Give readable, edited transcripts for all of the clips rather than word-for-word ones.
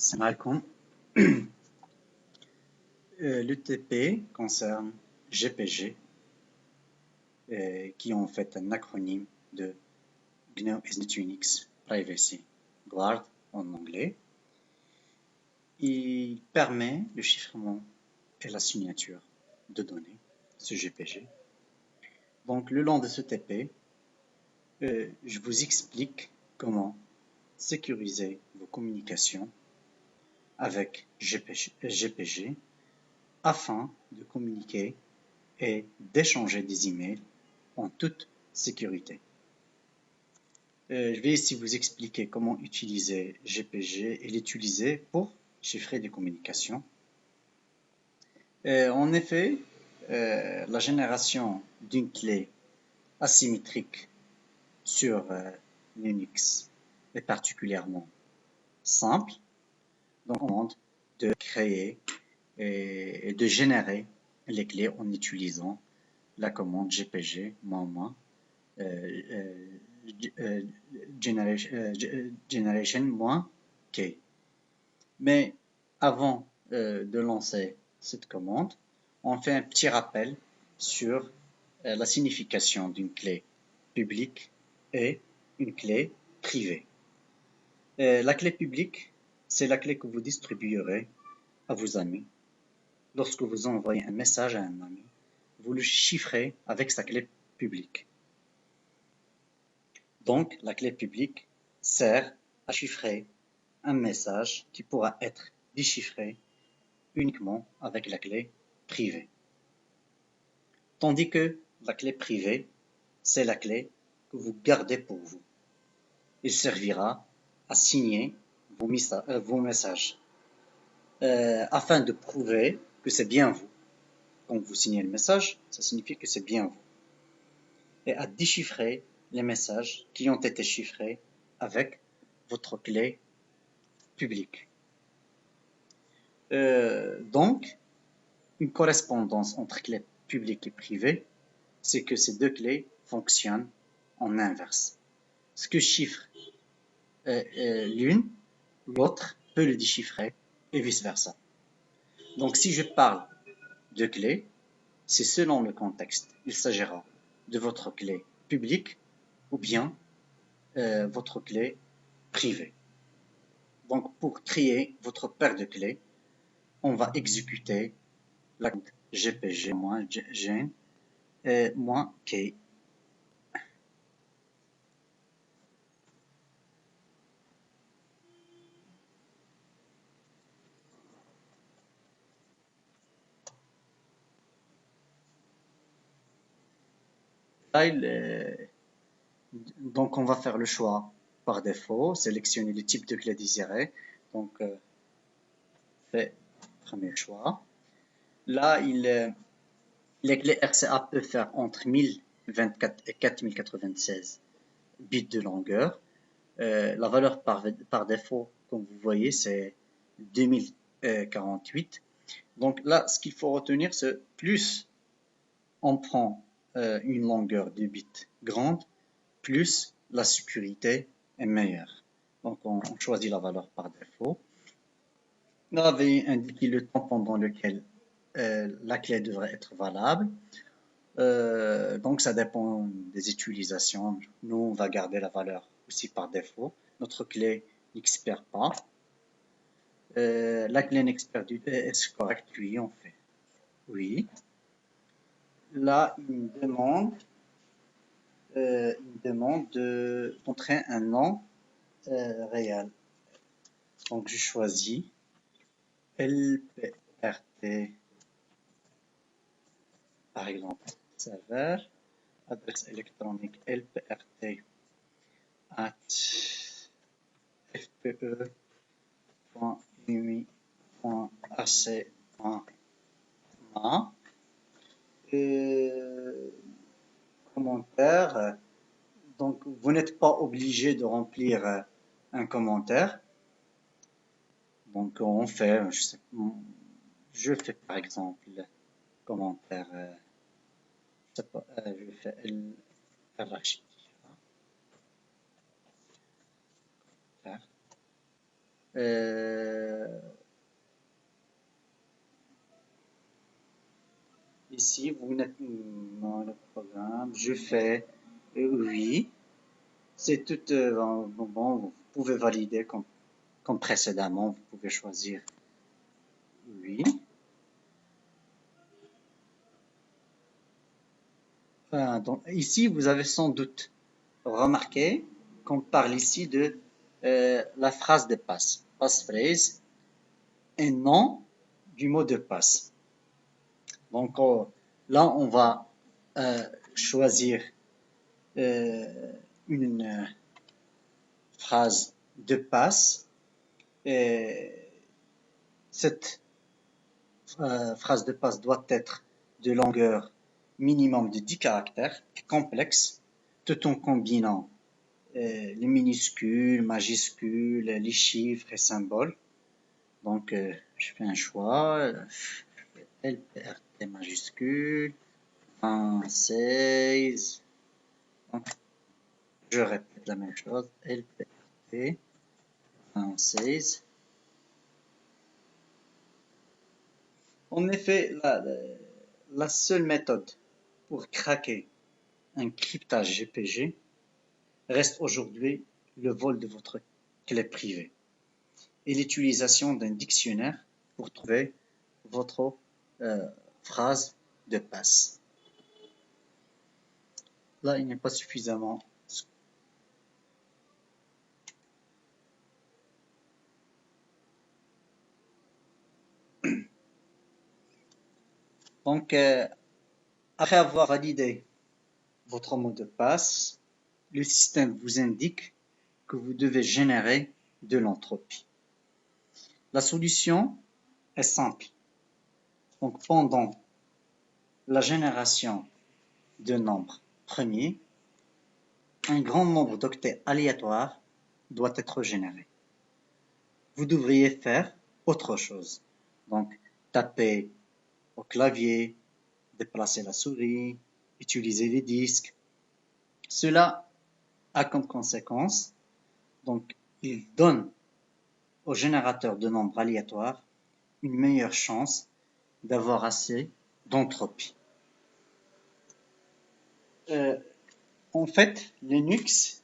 Salam alaikum. L'UTP concerne GPG, qui est en fait un acronyme de GNU Linux Privacy Guard en anglais. Il permet le chiffrement et la signature de données, ce GPG. Donc, le long de ce TP, je vous explique comment sécuriser vos communications avec GPG afin de communiquer et d'échanger des emails en toute sécurité. Je vais ici vous expliquer comment utiliser GPG et l'utiliser pour chiffrer des communications. En effet, la génération d'une clé asymétrique sur Linux est particulièrement simple. Donc, on demande de créer et de générer les clés en utilisant la commande GPG generation-k. Mais avant de lancer cette commande, on fait un petit rappel sur la signification d'une clé publique et une clé privée. La clé publique, c'est la clé que vous distribuerez à vos amis. Lorsque vous envoyez un message à un ami, vous le chiffrez avec sa clé publique. Donc, la clé publique sert à chiffrer un message qui pourra être déchiffré uniquement avec la clé privée. Tandis que la clé privée, c'est la clé que vous gardez pour vous. Il servira à signer vos messages afin de prouver que c'est bien vous. Quand vous signez le message, ça signifie que c'est bien vous. Et à déchiffrer les messages qui ont été chiffrés avec votre clé publique. Donc, une correspondance entre clés publiques et privées, c'est que ces deux clés fonctionnent en inverse. Ce que chiffre l'une, l'autre peut le déchiffrer et vice-versa. Donc, si je parle de clés, c'est selon le contexte. Il s'agira de votre clé publique ou bien votre clé privée. Donc, pour trier votre paire de clés, on va exécuter la commande GPG-gen -k. Donc, on va faire le choix par défaut, sélectionner le type de clé désiré. Donc, fait premier choix. Là, les clés RCA peuvent faire entre 1024 et 4096 bits de longueur. La valeur par défaut, comme vous voyez, c'est 2048. Donc là, ce qu'il faut retenir, c'est plus on prend une longueur de bits grande, plus la sécurité est meilleure. Donc on choisit la valeur par défaut. Là, on avait indiqué le temps pendant lequel la clé devrait être valable. Donc ça dépend des utilisations. Nous, on va garder la valeur aussi par défaut. Notre clé n'expire pas. La clé n'expire du est-ce correct? Oui, on fait. Oui. Là, il me demande d'entrer un nom réel. Donc je choisis LPRT, par exemple, serveur, adresse électronique lprt@fpe.umi.ac.ma. Commentaire. Donc, vous n'êtes pas obligé de remplir un commentaire. Donc, on fait, je fais par exemple commentaire, je fais Rachid. ici, vous n'êtes dans le programme, je fais oui. C'est tout bon, vous pouvez valider comme précédemment, vous pouvez choisir oui. Donc, ici, vous avez sans doute remarqué qu'on parle ici de la phrase de passe, passphrase, et non du mot de passe. Donc là, on va choisir une phrase de passe. Et cette phrase de passe doit être de longueur minimum de 10 caractères, complexe, tout en combinant les minuscules, majuscules, les chiffres et symboles. Donc, je fais un choix. LPRT majuscule, 16. Donc, je répète la même chose. LPRT, 16. En effet, la seule méthode pour craquer un cryptage GPG reste aujourd'hui le vol de votre clé privée et l'utilisation d'un dictionnaire pour trouver votre phrase de passe. Là, il n'est pas suffisamment. Donc, après avoir validé votre mot de passe, le système vous indique que vous devez générer de l'entropie. La solution est simple. Donc, pendant la génération de nombres premiers, un grand nombre d'octets aléatoires doit être généré. Vous devriez faire autre chose. Donc, taper au clavier, déplacer la souris, utiliser les disques. Cela a comme conséquence, donc, il donne au générateur de nombres aléatoires une meilleure chance d'avoir assez d'entropie. En fait, Linux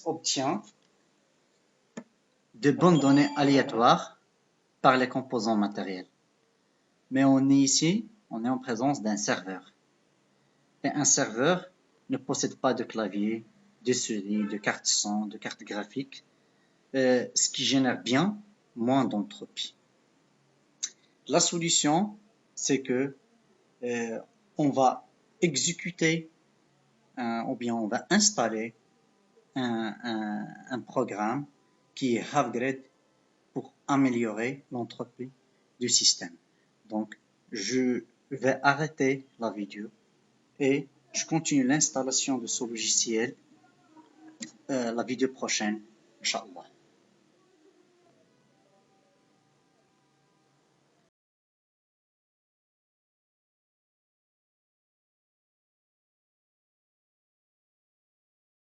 obtient de bonnes données aléatoires par les composants matériels. Mais on est en présence d'un serveur. Et un serveur ne possède pas de clavier, de souris, de carte son, de carte graphique, ce qui génère bien moins d'entropie. La solution, c'est que on va exécuter ou bien on va installer un programme qui est half-grade pour améliorer l'entropie du système. Donc, je vais arrêter la vidéo et je continue l'installation de ce logiciel la vidéo prochaine, Inch'Allah.